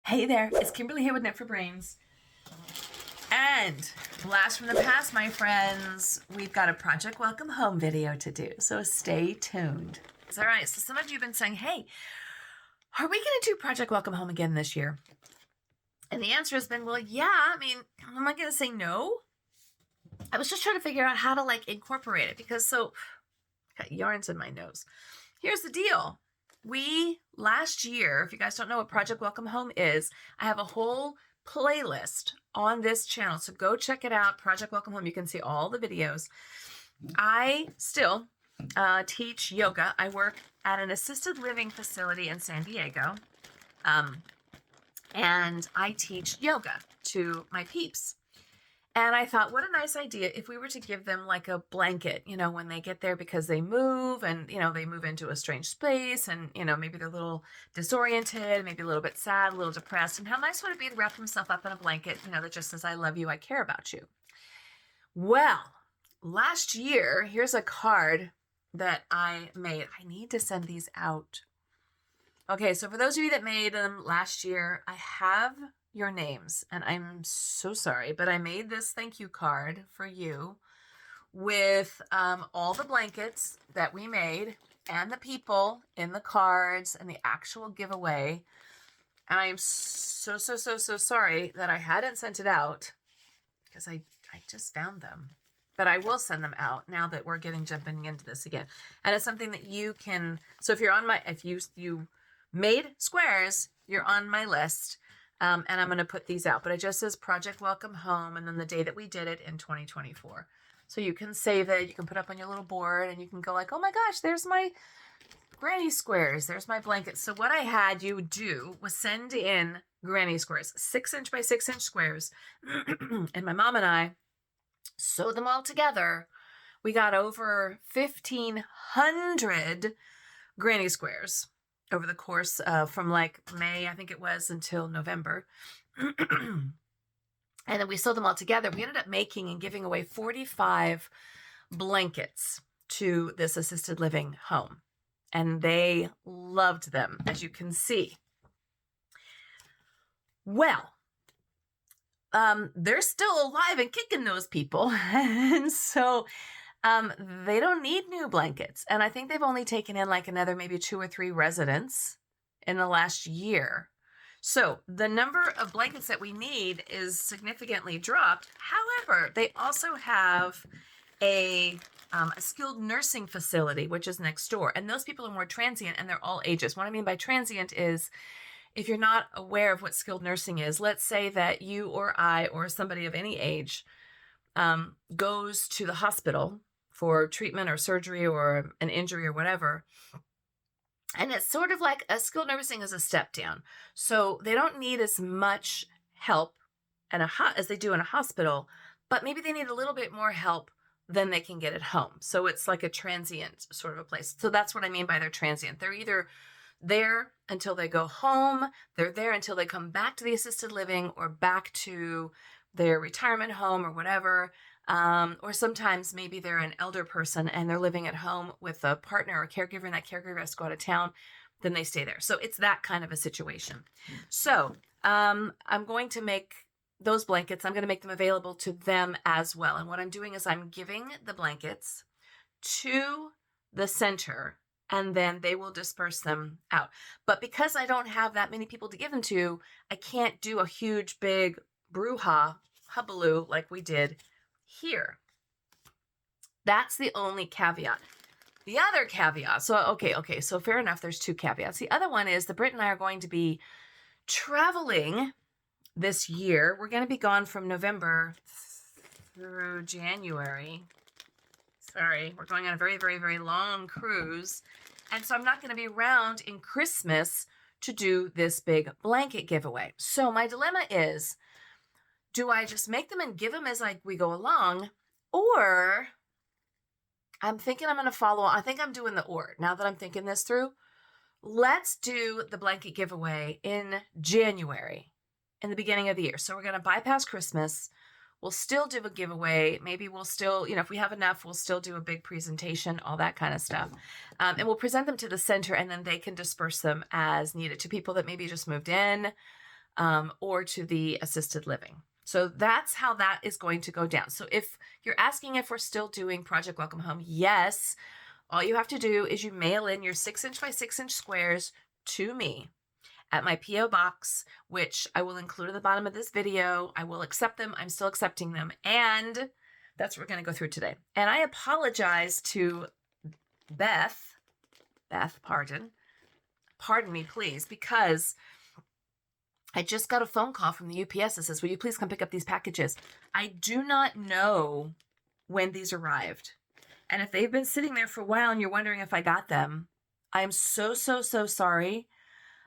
Hey there, it's Kimberly here with Knit for Brains. And blast from the past, my friends, we've got a Project Welcome Home video to do, so stay tuned. All right, so some of you have been saying, hey, are we gonna do Project Welcome Home again this year? And the answer has been, well, yeah. I mean, am I gonna say no? I was just trying to figure out how to like incorporate it because got yarns in my nose. Here's the deal. Last year, if you guys don't know what Project Welcome Home is, I have a whole playlist on this channel. So go check it out, Project Welcome Home. You can see all the videos. I still teach yoga. I work at an assisted living facility in San Diego. And I teach yoga to my peeps. And I thought, what a nice idea if we were to give them like a blanket, when they get there because they move and, they move into a strange space and, maybe they're a little disoriented, maybe a little bit sad, a little depressed. And how nice would it be to wrap themselves up in a blanket, that just says, I love you, I care about you. Well, last year, here's a card that I made. I need to send these out. Okay, so for those of you that made them last year, I have your names, and I'm so sorry, but I made this thank you card for you with all the blankets that we made and the people in the cards and the actual giveaway. And I am so sorry that I hadn't sent it out because I just found them. But I will send them out now that we're jumping into this again. And it's something that you can, so if you're on if you made squares, you're on my list. And I'm going to put these out, but it just says Project Welcome Home and then the day that we did it in 2024. So you can save it, you can put up on your little board and you can go like, oh my gosh, there's my granny squares, there's my blanket. So what I had you do was send in granny squares, 6" by 6" squares. And my mom and I sewed them all together. We got over 1,500 granny squares over the course from like May, I think it was, until November. And then we sewed them all together. We ended up making and giving away 45 blankets to this assisted living home. And they loved them, as you can see. Well, they're still alive and kicking, those people. And so they don't need new blankets. And I think they've only taken in like another maybe 2 or 3 residents in the last year. So the number of blankets that we need is significantly dropped. However, they also have a skilled nursing facility, which is next door. And those people are more transient and they're all ages. What I mean by transient is if you're not aware of what skilled nursing is, let's say that you or I or somebody of any age goes to the hospital for treatment or surgery or an injury or whatever. And it's sort of like a skilled nursing is a step down. So they don't need as much help as they do in a hospital, but maybe they need a little bit more help than they can get at home. So it's like a transient sort of a place. So that's what I mean by they're transient. They're either there until they go home, they're there until they come back to the assisted living or back to their retirement home or whatever. Or sometimes maybe they're an elder person and they're living at home with a partner or caregiver and that caregiver has to go out of town, then they stay there. So it's that kind of a situation. So I'm going to make those blankets, I'm going to make them available to them as well. And what I'm doing is I'm giving the blankets to the center and then they will disperse them out. But because I don't have that many people to give them to, I can't do a huge big hullabaloo like we did here. That's the only caveat. The other caveat, so okay, so fair enough, there's 2 caveats. The other one is that Britt and I are going to be traveling this year. We're going to be gone from November through January. Sorry, we're going on a very, very, very long cruise. And so I'm not going to be around in Christmas to do this big blanket giveaway. So my dilemma is, do I just make them and give them as we go along? Or I'm thinking I'm going to follow. I think I'm doing the or. Now that I'm thinking this through, let's do the blanket giveaway in January, in the beginning of the year. So we're going to bypass Christmas. We'll still do a giveaway. Maybe we'll still, if we have enough, we'll still do a big presentation, all that kind of stuff. And we'll present them to the center and then they can disperse them as needed to people that maybe just moved in, or to the assisted living. So that's how that is going to go down. So if you're asking if we're still doing Project Welcome Home, yes, all you have to do is you mail in your 6" by 6" squares to me at my P.O. box, which I will include at the bottom of this video. I will accept them. I'm still accepting them. And that's what we're going to go through today. And I apologize to Beth, pardon me, please, because I just got a phone call from the UPS that says, will you please come pick up these packages? I do not know when these arrived. And if they've been sitting there for a while and you're wondering if I got them, I am so sorry.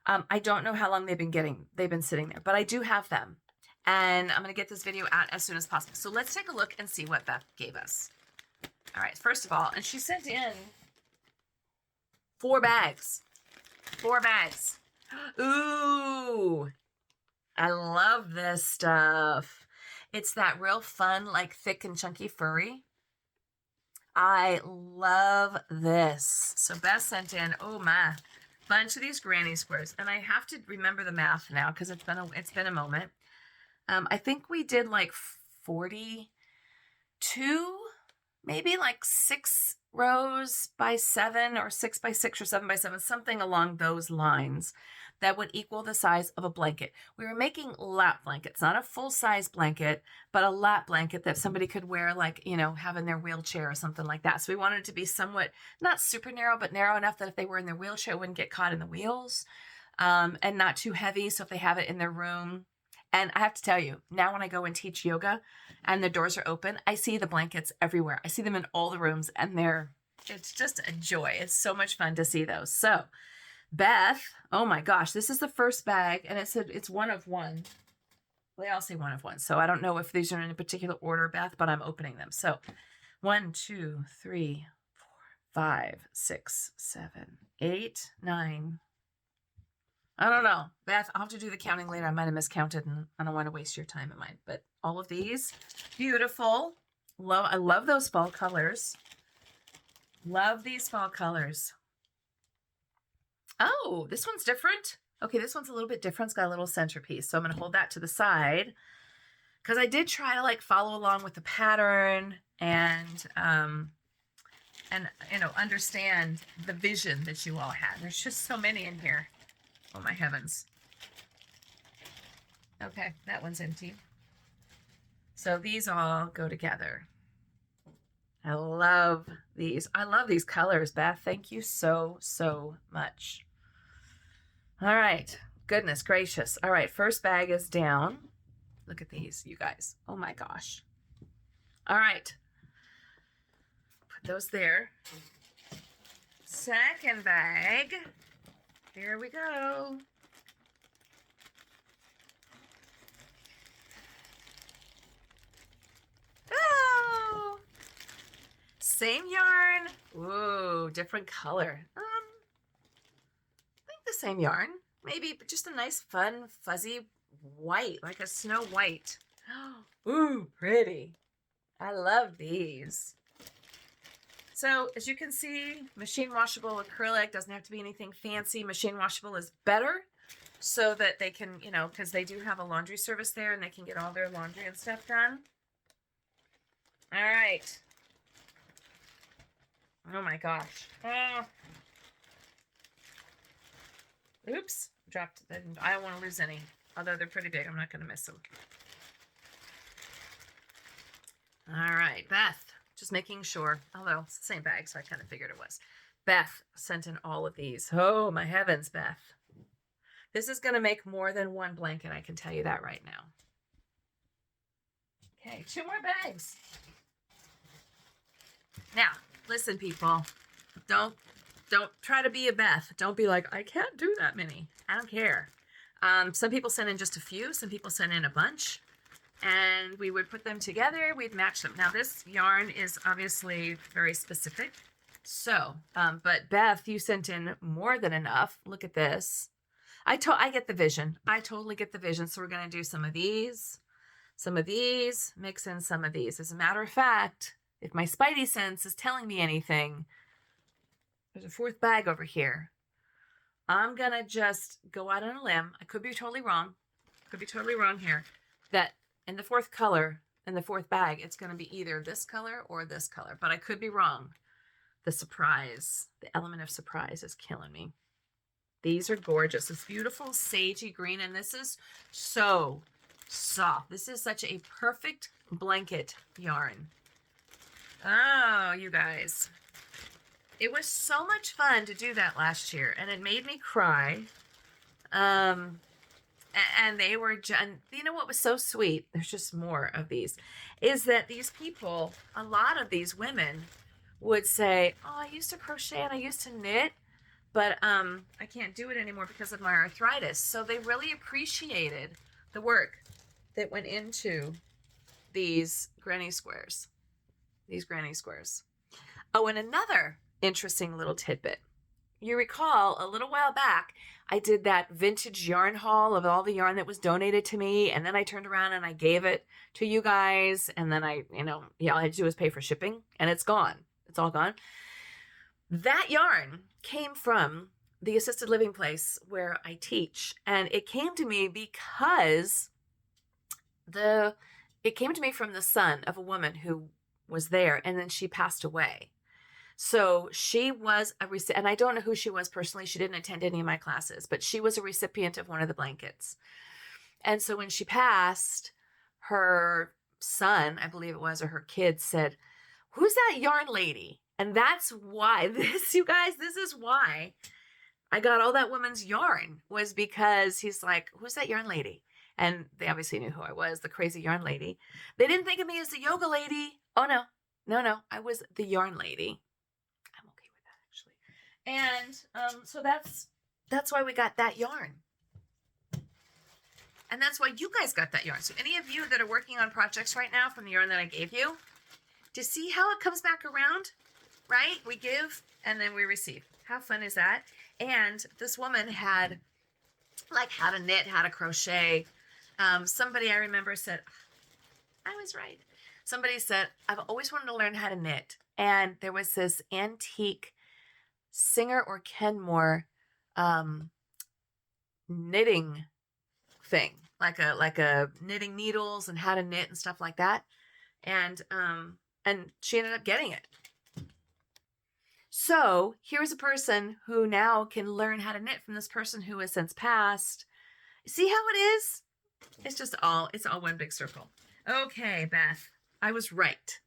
I don't know how long they've been sitting there, but I do have them. And I'm going to get this video out as soon as possible. So let's take a look and see what Beth gave us. All right, first of all, and she sent in 4 bags. 4 bags. Ooh, I love this stuff. It's that real fun, like thick and chunky furry. I love this. So Beth sent in, oh my, bunch of these granny squares. And I have to remember the math now because it's been a moment. I think we did like 42, maybe like 6 rows by 7 or 6 by 6 or 7 by 7, something along those lines that would equal the size of a blanket. We were making lap blankets, not a full-size blanket, but a lap blanket that somebody could wear, like, you know, have in their wheelchair or something like that. So we wanted it to be somewhat, not super narrow, but narrow enough that if they were in their wheelchair, it wouldn't get caught in the wheels, and not too heavy. So if they have it in their room. And I have to tell you, now when I go and teach yoga and the doors are open, I see the blankets everywhere. I see them in all the rooms, and it's just a joy. It's so much fun to see those. So Beth, oh my gosh, this is the first bag, and it said it's 1 of 1. They all say 1 of 1. So I don't know if these are in a particular order, Beth, but I'm opening them. So 1, 2, 3, 4, 5, 6, 7, 8, 9. I don't know, Beth, I'll have to do the counting later. I might have miscounted, and I don't want to waste your time in mine. But all of these, beautiful. I love those fall colors. Love these fall colors. Oh, this one's different. Okay, this one's a little bit different. It's got a little centerpiece. So I'm going to hold that to the side because I did try to like follow along with the pattern and you know, understand the vision that you all had. There's just so many in here. Oh my heavens. Okay, that one's empty. So these all go together. I love these. I love these colors, Beth. Thank you so much. All right. Goodness gracious. All right. First bag is down. Look at these, you guys. Oh my gosh. All right. Put those there. Second bag. Here we go. Oh! Same yarn. Ooh, different color. I think the same yarn. Maybe, but just a nice, fun, fuzzy white, like a snow white. Ooh, pretty. I love these. So as you can see, machine washable acrylic, doesn't have to be anything fancy. Machine washable is better so that they can, you know, because they do have a laundry service there and they can get all their laundry and stuff done. All right. Oh my gosh. Oh. Oops, dropped them. I don't want to lose any, although they're pretty big. I'm not going to miss them. All right, Beth. Just making sure, although it's the same bag, so I kind of figured it was. Beth sent in all of these. Oh, my heavens, Beth. This is going to make more than one blanket, I can tell you that right now. Okay, 2 more bags. Now, listen, people. Don't try to be a Beth. Don't be like, I can't do that many. I don't care. Some people send in just a few. Some people send in a bunch. And we would put them together, we'd match them. Now this yarn is obviously very specific. So, but Beth, you sent in more than enough. Look at this. I get the vision. I totally get the vision. So we're going to do some of these, mix in some of these. As a matter of fact, if my spidey sense is telling me anything, there's a 4th bag over here. I'm going to just go out on a limb. I could be totally wrong. could be totally wrong here, that in the fourth color, in the fourth bag, it's going to be either this color or this color, but I could be wrong. The surprise, the element of surprise is killing me. These are gorgeous. It's beautiful sagey green, and this is so soft. This is such a perfect blanket yarn. Oh, you guys. It was so much fun to do that last year, and it made me cry. And they were, you know what was so sweet? There's just more of these, is that these people, a lot of these women would say, oh, I used to crochet and I used to knit, but I can't do it anymore because of my arthritis. So they really appreciated the work that went into these granny squares. Oh, and another interesting little tidbit. You recall a little while back, I did that vintage yarn haul of all the yarn that was donated to me. And then I turned around and I gave it to you guys. And then all I had to do was pay for shipping, and it's gone. It's all gone. That yarn came from the assisted living place where I teach. And it came to me because it came to me from the son of a woman who was there, and then she passed away. So she was and I don't know who she was personally. She didn't attend any of my classes, but she was a recipient of one of the blankets. And so when she passed, her son, I believe it was, or her kid said, who's that yarn lady? And that's why you guys, this is why I got all that woman's yarn, was because he's like, who's that yarn lady? And they obviously knew who I was, the crazy yarn lady. They didn't think of me as the yoga lady. Oh, no. I was the yarn lady. I'm okay with that, actually. And so that's why we got that yarn. And that's why you guys got that yarn. So any of you that are working on projects right now from the yarn that I gave you, to see how it comes back around, right? We give and then we receive. How fun is that? And this woman had like how to knit, how to crochet. Somebody I remember said, I was right. Somebody said, I've always wanted to learn how to knit. And there was this antique Singer or Kenmore knitting thing, like a knitting needles and how to knit and stuff like that. And she ended up getting it. So here's a person who now can learn how to knit from this person who has since passed. See how it is? It's all one big circle. Okay, Beth, I was right.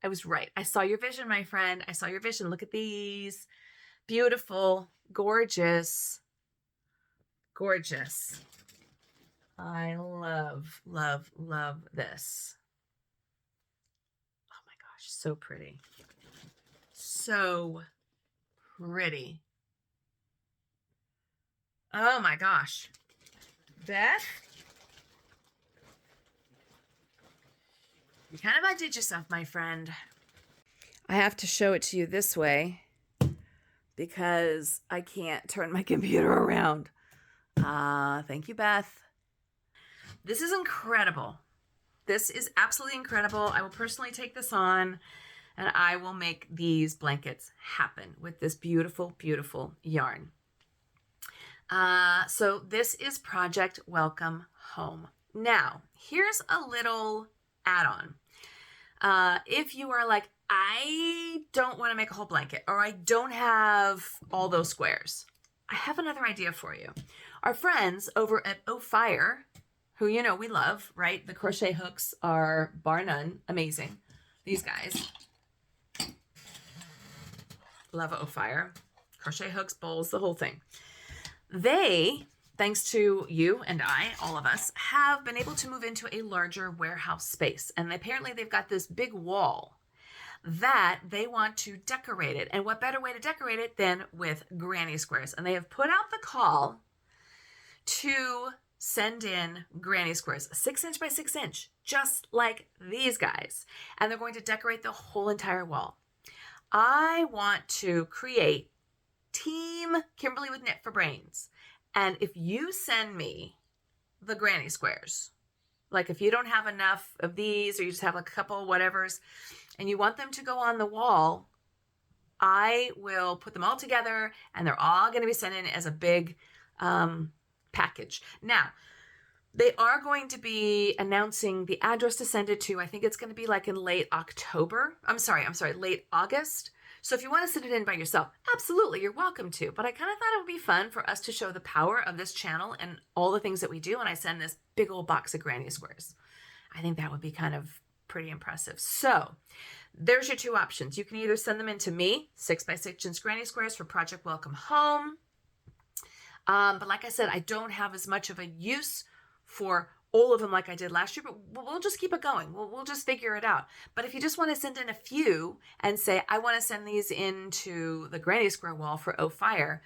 I saw your vision, my friend. I saw your vision. Look at these. Beautiful, gorgeous. I love, love, love this. Oh my gosh, so pretty. So pretty. Oh my gosh. Beth, you kind of outdid yourself, my friend. I have to show it to you this way because I can't turn my computer around. Thank you, Beth. This is incredible. This is absolutely incredible. I will personally take this on and I will make these blankets happen with this beautiful, beautiful yarn. So this is Project Welcome Home. Now, here's a little add-on. If you are like, I don't want to make a whole blanket, or I don't have all those squares, I have another idea for you. Our friends over at Ophire, who you know we love, right? The crochet hooks are bar none amazing. These guys. Love Ophire. Crochet hooks, bowls, the whole thing. They, thanks to you and I, all of us, have been able to move into a larger warehouse space. And apparently they've got this big wall that they want to decorate it. And what better way to decorate it than with granny squares? And they have put out the call to send in granny squares, 6" by 6", just like these guys. And they're going to decorate the whole entire wall. I want to create Team Kimberly with Knit for Brains. And if you send me the granny squares, like if you don't have enough of these or you just have like a couple whatevers and you want them to go on the wall, I will put them all together and they're all going to be sent in as a big package. Now, They are going to be announcing the address to send it to. I think it's going to be like in late October. I'm sorry, late August. So if you want to send it in by yourself, absolutely, you're welcome to. But I kind of thought it would be fun for us to show the power of this channel and all the things that we do when I send this big old box of granny squares. I think that would be kind of pretty impressive. So there's your two options. You can either send them in to me, 6x6 inch granny squares for Project Welcome Home. But like I said, I don't have as much of a use for all of them like I did last year, but we'll just keep it going. We'll just figure it out. But if you just want to send in a few and say, I want to send these into the Granny Square Wall for Ophire,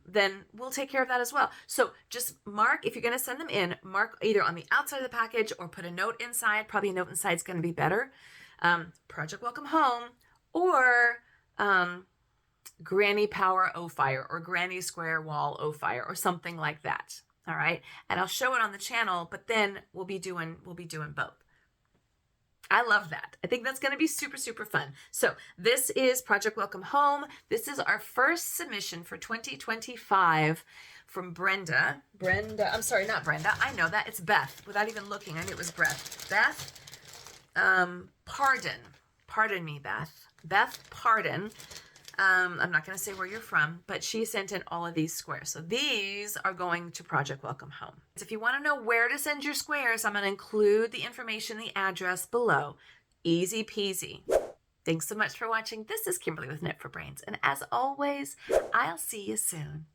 then we'll take care of that as well. So just mark, if you're going to send them in, mark either on the outside of the package or put a note inside. Probably a note inside is going to be better. Project Welcome Home or Granny Power Ophire or Granny Square Wall Ophire or something like that. All right. And I'll show it on the channel, but then we'll be doing both. I love that. I think that's going to be super, super fun. So this is Project Welcome Home. This is our first submission for 2025 from Brenda. I'm sorry, not Brenda. I know that. It's Beth. Without even looking, I knew it was Beth. Pardon me, Beth. Beth, pardon. I'm not going to say where you're from, but she sent in all of these squares. So these are going to Project Welcome Home. So if you want to know where to send your squares, I'm going to include the information, the address below. Easy peasy. Thanks so much for watching. This is Kimberly with Knit for Brains. And as always, I'll see you soon.